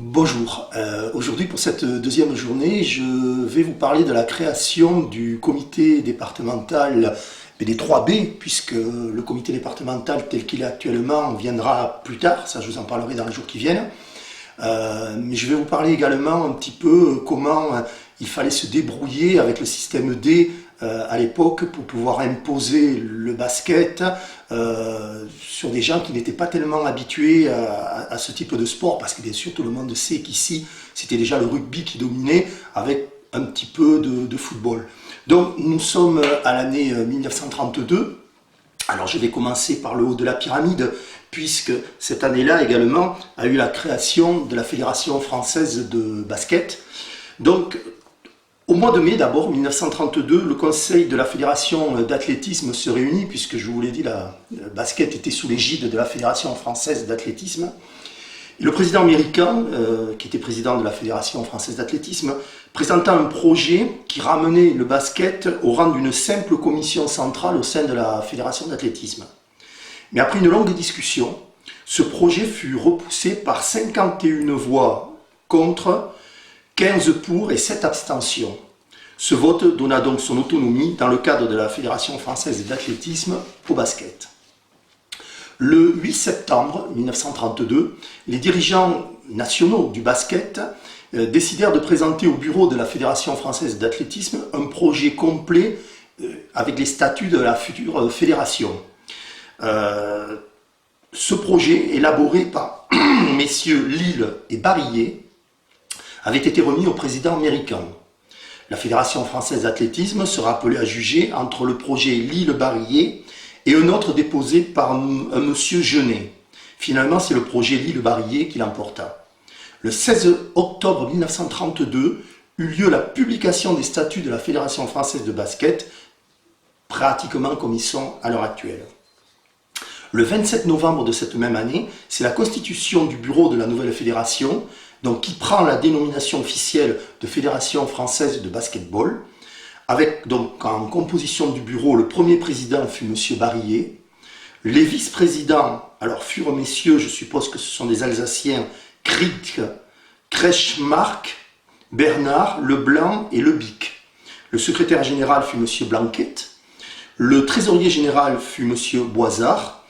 Bonjour, aujourd'hui pour cette deuxième journée, je vais vous parler de la création du comité départemental des 3B, puisque le comité départemental tel qu'il est actuellement viendra plus tard, ça je vous en parlerai dans les jours qui viennent. Mais je vais vous parler également un petit peu comment il fallait se débrouiller avec le système D à l'époque pour pouvoir imposer le basket sur des gens qui n'étaient pas tellement habitués à ce type de sport, parce que bien sûr tout le monde sait qu'ici c'était déjà le rugby qui dominait avec un petit peu de football. Donc nous sommes à l'année 1932. Alors je vais commencer par le haut de la pyramide, puisque cette année-là également a eu la création de la Fédération française de basket. Donc au mois de mai d'abord, 1932, le conseil de la Fédération d'athlétisme se réunit, puisque je vous l'ai dit, le basket était sous l'égide de la Fédération française d'athlétisme. Et le président américain, qui était président de la Fédération française d'athlétisme, présenta un projet qui ramenait le basket au rang d'une simple commission centrale au sein de la Fédération d'athlétisme. Mais après une longue discussion, ce projet fut repoussé par 51 voix contre, 15 pour et 7 abstentions. Ce vote donna donc son autonomie dans le cadre de la Fédération française d'athlétisme au basket. Le 8 septembre 1932, les dirigeants nationaux du basket décidèrent de présenter au bureau de la Fédération française d'athlétisme un projet complet avec les statuts de la future fédération. Ce projet, élaboré par messieurs Lille et Barillet, avait été remis au président américain. La Fédération française d'athlétisme sera appelée à juger entre le projet Lille-Barillet et un autre déposé par un monsieur Genet. Finalement, c'est le projet Lille-Barillet qui l'emporta. Le 16 octobre 1932 eut lieu la publication des statuts de la Fédération française de basket, pratiquement comme ils sont à l'heure actuelle. Le 27 novembre de cette même année, c'est la constitution du bureau de la nouvelle fédération, donc qui prend la dénomination officielle de Fédération française de basketball, avec donc en composition du bureau, le premier président fut M. Barillet, les vice-présidents, alors furent messieurs, je suppose que ce sont des Alsaciens, Krick, Kretschmark, Bernard, Leblanc et Lebic. Le secrétaire général fut M. Blanquette, le trésorier général fut M. Boisard,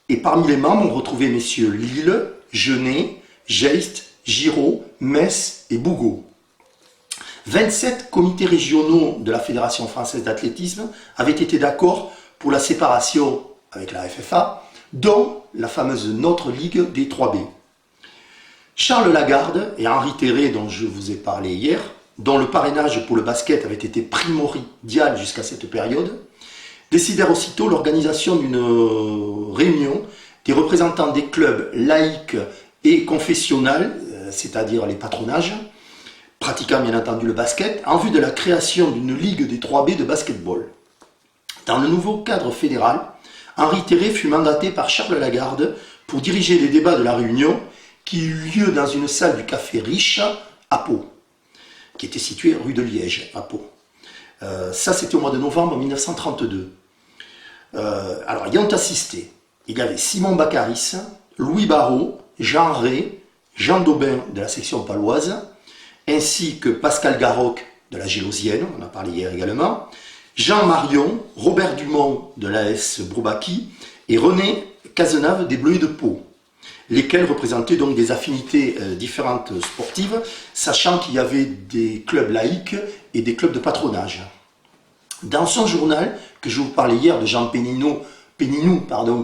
et parmi les membres, on retrouvait messieurs Lille, Genet, Geist, Giraud, Metz et Bougot. 27 comités régionaux de la Fédération française d'athlétisme avaient été d'accord pour la séparation avec la FFA, dont la fameuse Notre Ligue des 3B. Charles Lagarde et Henri Terret, dont je vous ai parlé hier, dont le parrainage pour le basket avait été primordial jusqu'à cette période, décidèrent aussitôt l'organisation d'une réunion des représentants des clubs laïcs et confessionnels, c'est-à-dire les patronages, pratiquant bien entendu le basket, en vue de la création d'une ligue des 3B de basketball. Dans le nouveau cadre fédéral, Henri Terret fut mandaté par Charles Lagarde pour diriger les débats de la réunion qui eut lieu dans une salle du café Riche à Pau, qui était située rue de Liège à Pau. Ça c'était au mois de novembre 1932. Alors y ont assisté, il y avait Simon Baccaris, Louis Barrault, Jean Rey, Jean Daubin de la section paloise, ainsi que Pascal Garroc de la Gélosienne, on en a parlé hier également, Jean Marion, Robert Dumont de l'AS Brourbaki et René Cazenave des Bleus de Pau, lesquels représentaient donc des affinités différentes sportives, sachant qu'il y avait des clubs laïcs et des clubs de patronage. Dans son journal, que je vous parlais hier de Jean Péninou,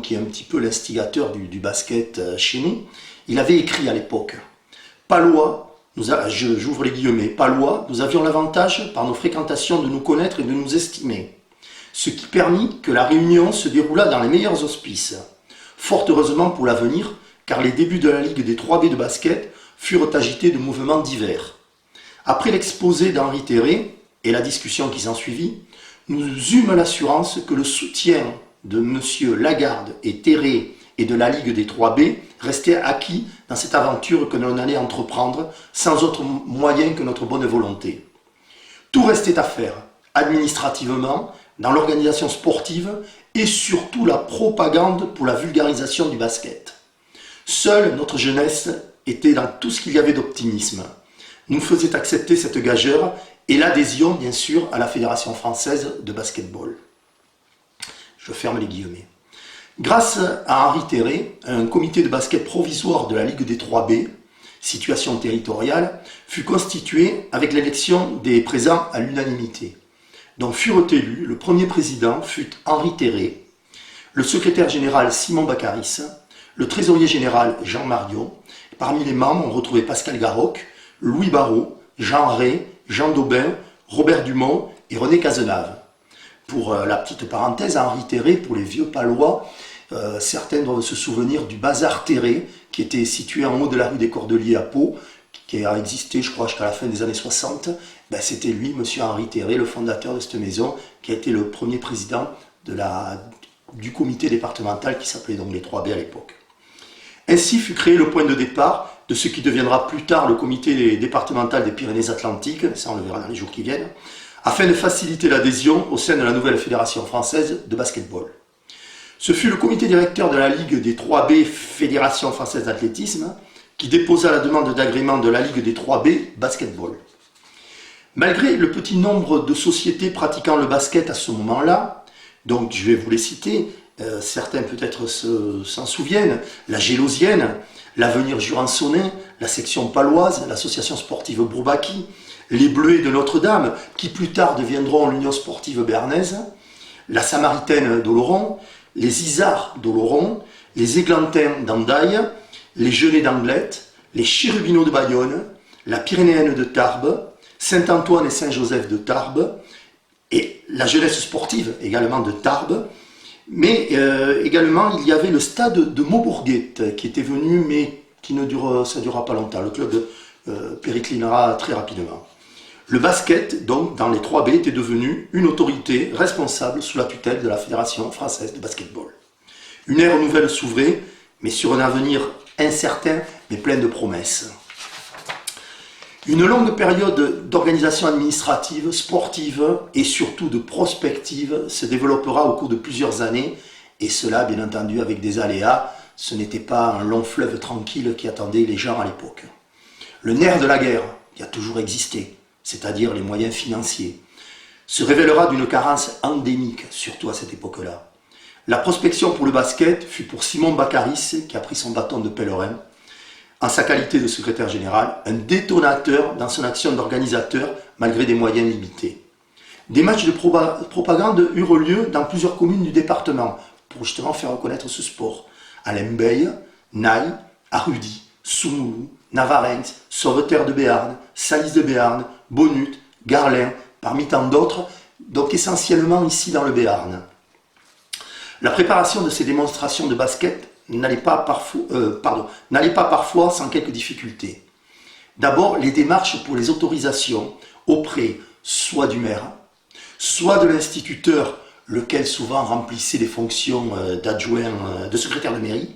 qui est un petit peu l'instigateur du basket chez nous, il avait écrit à l'époque « Palois, j'ouvre les guillemets, Palois, nous avions l'avantage par nos fréquentations de nous connaître et de nous estimer, ce qui permit que la réunion se déroula dans les meilleurs auspices. Fort heureusement pour l'avenir, car les débuts de la Ligue des 3B de basket furent agités de mouvements divers. Après l'exposé d'Henri Terret et la discussion qui s'ensuivit, nous eûmes l'assurance que le soutien de M. Lagarde et Terret et de la Ligue des 3B restait acquis dans cette aventure que l'on allait entreprendre sans autre moyen que notre bonne volonté. Tout restait à faire, administrativement, dans l'organisation sportive et surtout la propagande pour la vulgarisation du basket. Seule notre jeunesse était dans tout ce qu'il y avait d'optimisme, nous faisait accepter cette gageure et l'adhésion, bien sûr, à la Fédération française de basketball. Je ferme les guillemets. Grâce à Henri Terret, un comité de basket provisoire de la Ligue des 3B, situation territoriale, fut constitué avec l'élection des présents à l'unanimité. Donc furent élus, le premier président fut Henri Terret, le secrétaire général Simon Baccaris, le trésorier général Jean Marion. Parmi les membres, on retrouvait Pascal Garroc, Louis Barrault, Jean Rey, Jean Daubin, Robert Dumont et René Cazenave. Pour la petite parenthèse, Henri Terret, pour les vieux palois, certains doivent se souvenir du bazar Terret, qui était situé en haut de la rue des Cordeliers à Pau, qui a existé, je crois, jusqu'à la fin des années 60. Ben, c'était lui, monsieur Henri Terret, le fondateur de cette maison, qui a été le premier président du comité départemental qui s'appelait donc les 3B à l'époque. Ainsi fut créé le point de départ de ce qui deviendra plus tard le comité départemental des Pyrénées-Atlantiques, ça on le verra dans les jours qui viennent, afin de faciliter l'adhésion au sein de la nouvelle Fédération française de basketball. Ce fut le comité directeur de la Ligue des 3B Fédération française d'athlétisme qui déposa la demande d'agrément de la Ligue des 3B basketball. Malgré le petit nombre de sociétés pratiquant le basket à ce moment-là, donc je vais vous les citer, certains peut-être s'en souviennent, la Gélosienne, l'Avenir Jurançonais, la section paloise, l'association sportive Bourbaki, les Bleuets de Notre-Dame, qui plus tard deviendront l'Union sportive béarnaise, la Samaritaine d'Oloron, les Isards d'Oloron, les Églantins d'Andaille, les Genêts d'Anglette, les Chérubinots de Bayonne, la Pyrénéenne de Tarbes, Saint-Antoine et Saint-Joseph de Tarbes, et la jeunesse sportive également de Tarbes, mais également il y avait le stade de Maubourguette qui était venu, mais ça ne durera pas longtemps, le club périclinera très rapidement. Le basket, donc, dans les 3B, était devenu une autorité responsable sous la tutelle de la Fédération française de basketball. Une ère nouvelle s'ouvrait, mais sur un avenir incertain, mais plein de promesses. Une longue période d'organisation administrative, sportive et surtout de prospective se développera au cours de plusieurs années, et cela, bien entendu, avec des aléas. Ce n'était pas un long fleuve tranquille qui attendait les gens à l'époque. Le nerf de la guerre, qui a toujours existé, c'est-à-dire les moyens financiers, se révélera d'une carence endémique, surtout à cette époque-là. La prospection pour le basket fut pour Simon Baccaris, qui a pris son bâton de pèlerin, en sa qualité de secrétaire général, un détonateur dans son action d'organisateur, malgré des moyens limités. Des matchs de propagande eurent lieu dans plusieurs communes du département, pour justement faire reconnaître ce sport. À Lembeil, Naï, Arudy, Soumoulou, Navarrenx, Sauveterre de Béarn, Salis de Béarn, Bonnut, Garlin, parmi tant d'autres, donc essentiellement ici dans le Béarn. La préparation de ces démonstrations de basket n'allait pas parfois sans quelques difficultés. D'abord, les démarches pour les autorisations auprès soit du maire, soit de l'instituteur, lequel souvent remplissait les fonctions d'adjoint, de secrétaire de mairie.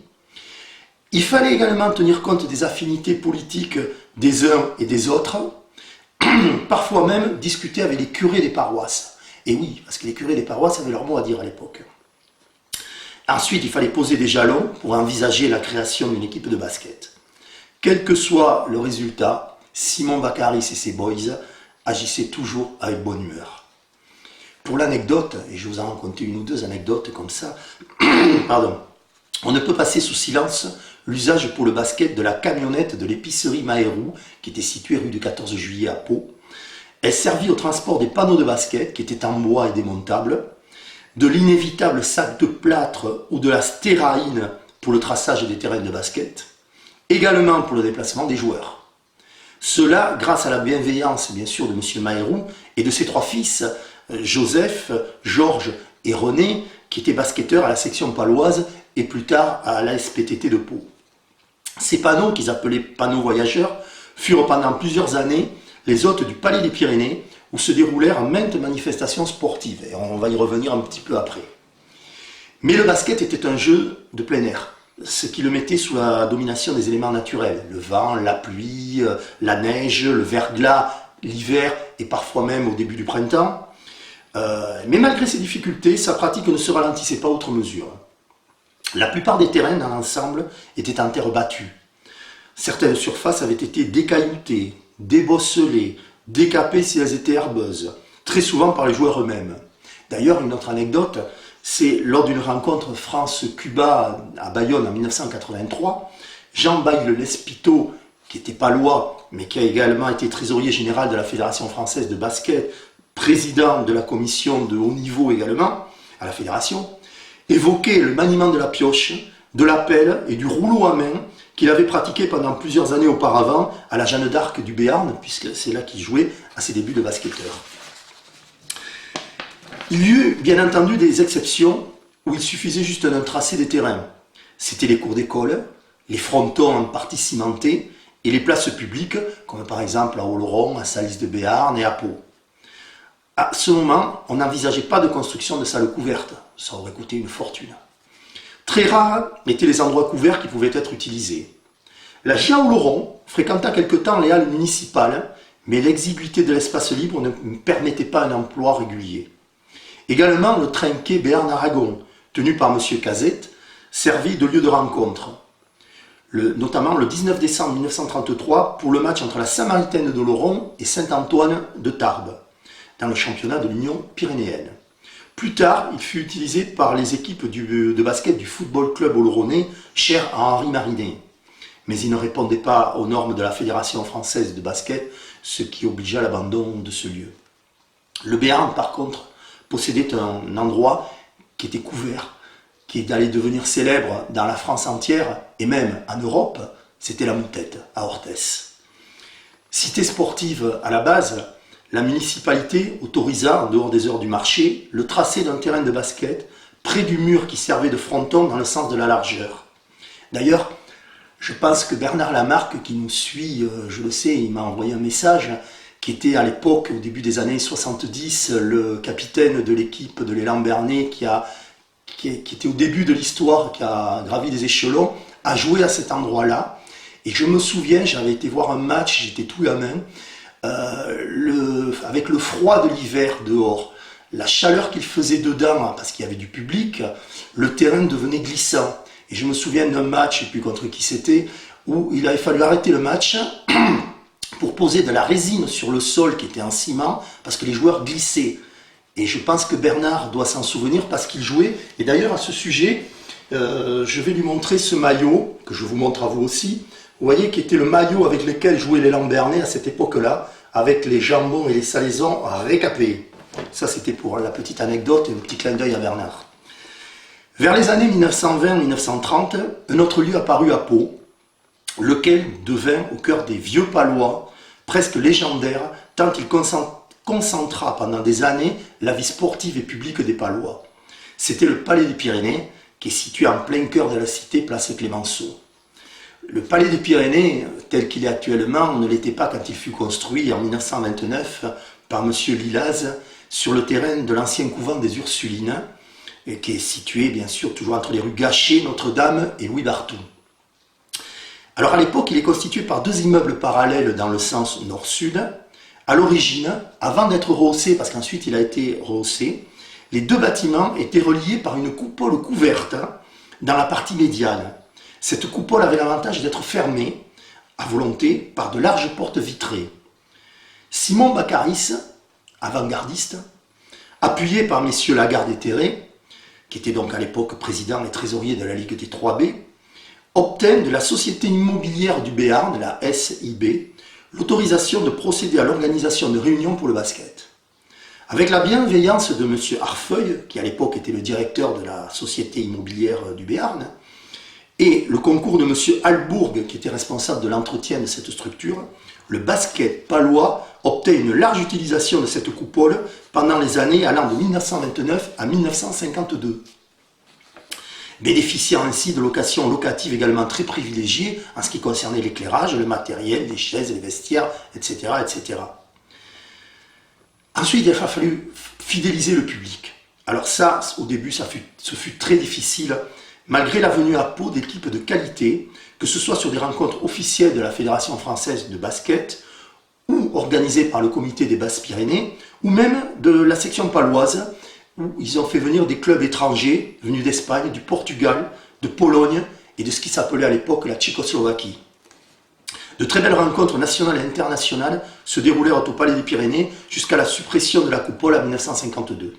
Il fallait également tenir compte des affinités politiques des uns et des autres, parfois même discuter avec les curés des paroisses. Et oui, parce que les curés des paroisses avaient leur mot à dire à l'époque. Ensuite, il fallait poser des jalons pour envisager la création d'une équipe de basket. Quel que soit le résultat, Simon Baccaris et ses boys agissaient toujours avec bonne humeur. Pour l'anecdote, et je vous en raconter une ou deux anecdotes comme ça, pardon, on ne peut passer sous silence l'usage pour le basket de la camionnette de l'épicerie Mahéroux, qui était située rue du 14 juillet à Pau. Elle servit au transport des panneaux de basket, qui étaient en bois et démontables, de l'inévitable sac de plâtre ou de la stéraïne pour le traçage des terrains de basket, également pour le déplacement des joueurs. Cela grâce à la bienveillance, bien sûr, de M. Mahéroux et de ses trois fils, Joseph, Georges et René, qui étaient basketteurs à la section paloise et plus tard à l'ASPTT de Pau. Ces panneaux, qu'ils appelaient panneaux voyageurs, furent pendant plusieurs années les hôtes du Palais des Pyrénées, où se déroulèrent maintes manifestations sportives, et on va y revenir un petit peu après. Mais le basket était un jeu de plein air, ce qui le mettait sous la domination des éléments naturels, le vent, la pluie, la neige, le verglas, l'hiver et parfois même au début du printemps. Mais malgré ces difficultés, sa pratique ne se ralentissait pas outre mesure. La plupart des terrains dans l'ensemble étaient en terre battue. Certaines surfaces avaient été décailloutées, débosselées, décapées si elles étaient herbeuses, très souvent par les joueurs eux-mêmes. D'ailleurs, une autre anecdote, c'est lors d'une rencontre France-Cuba à Bayonne en 1983, Jean Bayle-Lespiteau, qui était palois, mais qui a également été trésorier général de la Fédération française de basket, président de la commission de haut niveau également, à la fédération, évoquait le maniement de la pioche, de la pelle et du rouleau à main qu'il avait pratiqué pendant plusieurs années auparavant à la Jeanne d'Arc du Béarn, puisque c'est là qu'il jouait à ses débuts de basketteur. Il y eut bien entendu des exceptions où il suffisait juste d'un tracé des terrains. C'était les cours d'école, les frontons en partie cimentés et les places publiques, comme par exemple à Oloron, à Salis de Béarn et à Pau. À ce moment, on n'envisageait pas de construction de salles couvertes, ça aurait coûté une fortune. Très rares étaient les endroits couverts qui pouvaient être utilisés. La GIA Oloron fréquenta quelque temps les halles municipales, mais l'exiguïté de l'espace libre ne permettait pas un emploi régulier. Également, le trinquet Béarn-Aragon, tenu par M. Cazette, servit de lieu de rencontre. Notamment le 19 décembre 1933 pour le match entre la Samaritaine d'Oloron et Saint-Antoine de Tarbes, dans le championnat de l'Union pyrénéenne. Plus tard, il fut utilisé par les équipes de basket du Football Club Oloronnais, cher à Henri Marinet. Mais il ne répondait pas aux normes de la Fédération française de basket, ce qui obligea l'abandon de ce lieu. Le Béarn, par contre, possédait un endroit qui était couvert, qui allait devenir célèbre dans la France entière et même en Europe, c'était la Moutette, à Orthès. Cité sportive à la base, la municipalité autorisa, en dehors des heures du marché, le tracé d'un terrain de basket près du mur qui servait de fronton dans le sens de la largeur. D'ailleurs, je pense que Bernard Lamarque, qui nous suit, je le sais, il m'a envoyé un message, qui était à l'époque, au début des années 70, le capitaine de l'équipe de l'élan Bernay, qui était au début de l'histoire, qui a gravi des échelons, a joué à cet endroit-là. Et je me souviens, j'avais été voir un match, j'étais tout gamin, avec le froid de l'hiver dehors, la chaleur qu'il faisait dedans, parce qu'il y avait du public, le terrain devenait glissant. Et je me souviens d'un match, je ne sais plus contre qui c'était, où il avait fallu arrêter le match pour poser de la résine sur le sol qui était en ciment, parce que les joueurs glissaient. Et je pense que Bernard doit s'en souvenir parce qu'il jouait. Et d'ailleurs, à ce sujet, je vais lui montrer ce maillot, que je vous montre à vous aussi. Vous voyez, qui était le maillot avec lequel jouait l'élan Bernay à cette époque-là, avec les jambons et les salaisons récapés. Ça, c'était pour la petite anecdote et le petit clin d'œil à Bernard. Vers les années 1920-1930, un autre lieu apparut à Pau, lequel devint au cœur des vieux Palois, presque légendaire, tant il concentra pendant des années la vie sportive et publique des Palois. C'était le Palais des Pyrénées, qui est situé en plein cœur de la cité, place Clémenceau. Le Palais des Pyrénées, tel qu'il est actuellement, ne l'était pas quand il fut construit en 1929 par M. Lilaz sur le terrain de l'ancien couvent des Ursulines, qui est situé bien sûr toujours entre les rues Gachet, Notre-Dame et Louis Barthou. Alors à l'époque, il est constitué par deux immeubles parallèles dans le sens nord-sud. À l'origine, avant d'être rehaussé, parce qu'ensuite il a été rehaussé, les deux bâtiments étaient reliés par une coupole couverte dans la partie médiane. Cette coupole avait l'avantage d'être fermée, à volonté, par de larges portes vitrées. Simon Baccaris, avant-gardiste, appuyé par messieurs Lagarde et Terré, qui étaient donc à l'époque président et trésorier de la Ligue des 3B, obtint de la Société immobilière du Béarn, la SIB, l'autorisation de procéder à l'organisation de réunions pour le basket. Avec la bienveillance de M. Harfeuil, qui à l'époque était le directeur de la Société immobilière du Béarn, et le concours de M. Albourg, qui était responsable de l'entretien de cette structure, le basket palois obtint une large utilisation de cette coupole pendant les années allant de 1929 à 1952. Bénéficiant ainsi de locations locatives également très privilégiées en ce qui concernait l'éclairage, le matériel, les chaises, les vestiaires, etc., etc. Ensuite, il a fallu fidéliser le public. Alors ça, au début, ce fut très difficile, malgré la venue à Pau d'équipes de qualité, que ce soit sur des rencontres officielles de la Fédération française de basket, ou organisées par le comité des Basses-Pyrénées, ou même de la section paloise, où ils ont fait venir des clubs étrangers venus d'Espagne, du Portugal, de Pologne et de ce qui s'appelait à l'époque la Tchécoslovaquie. De très belles rencontres nationales et internationales se déroulèrent au Palais des Pyrénées jusqu'à la suppression de la coupole en 1952.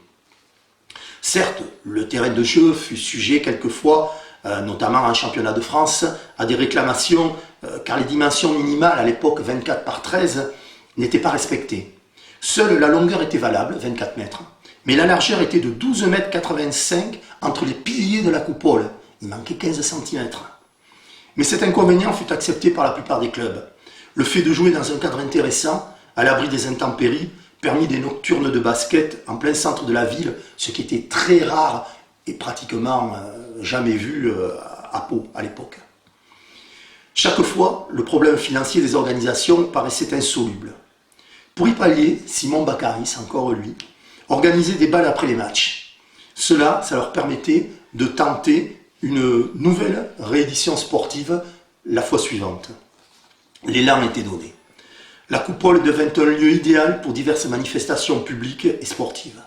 Certes, le terrain de jeu fut sujet quelquefois, notamment en championnat de France, à des réclamations car les dimensions minimales à l'époque 24 par 13 n'étaient pas respectées. Seule la longueur était valable, 24 mètres, mais la largeur était de 12 mètres 85 entre les piliers de la coupole. Il manquait 15 cm. Mais cet inconvénient fut accepté par la plupart des clubs. Le fait de jouer dans un cadre intéressant, à l'abri des intempéries, permit des nocturnes de basket en plein centre de la ville, ce qui était très rare et pratiquement jamais vu à Pau à l'époque. Chaque fois, le problème financier des organisations paraissait insoluble. Pour y pallier, Simon Baccaris, encore lui, organisait des balles après les matchs. Ça leur permettait de tenter une nouvelle réédition sportive la fois suivante. L'élan était donné. La coupole devint un lieu idéal pour diverses manifestations publiques et sportives.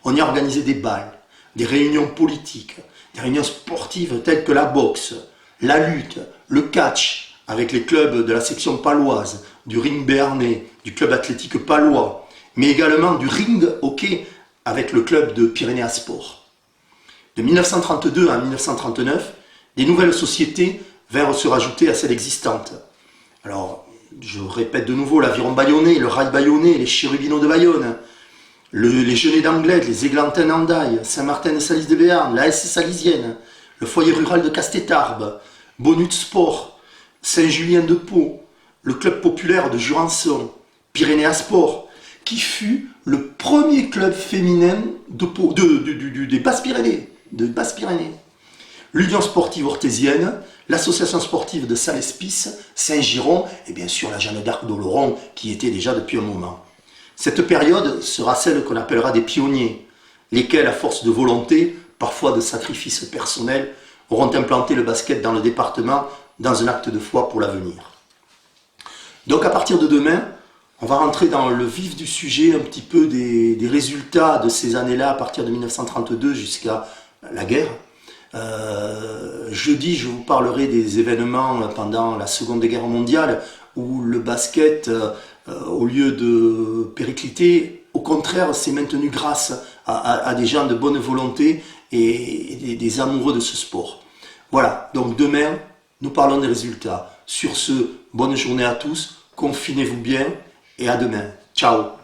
On y organisait des balles, des réunions politiques, des réunions sportives telles que la boxe, la lutte, le catch, avec les clubs de la section paloise, du ring béarnais, du club athlétique palois, mais également du ring hockey avec le club de Pyrénées Sport. De 1932 à 1939, des nouvelles sociétés vinrent se rajouter à celles existantes. Alors, je répète de nouveau, l'Aviron Bayonnais, le Rail Bayonnais, les Chérubinots de Bayonne, les Genêts d'Anglet, les Églantins d'Andaille, Saint-Martin de Salis de Béarn, la S Salisienne, le foyer rural de Castétarbes, Bonut Sport, Saint-Julien de Pau, le club populaire de Jurançon, Pyrénées Sport, qui fut le premier club féminin de Pau, des Basses-Pyrénées, l'Union sportive orthésienne, l'association sportive de Salespis, Saint-Giron et bien sûr la Jeanne d'Arc d'Oloron qui était déjà depuis un moment. Cette période sera celle qu'on appellera des pionniers, lesquels à force de volonté, parfois de sacrifices personnels, auront implanté le basket dans le département dans un acte de foi pour l'avenir. Donc à partir de demain, on va rentrer dans le vif du sujet un petit peu des résultats de ces années-là à partir de 1932 jusqu'à la guerre. Jeudi, je vous parlerai des événements pendant la Seconde Guerre mondiale où le basket, au lieu de péricliter, au contraire, s'est maintenu grâce à des gens de bonne volonté et des amoureux de ce sport. Voilà, donc demain, nous parlons des résultats. Sur ce, bonne journée à tous, confinez-vous bien et à demain. Ciao.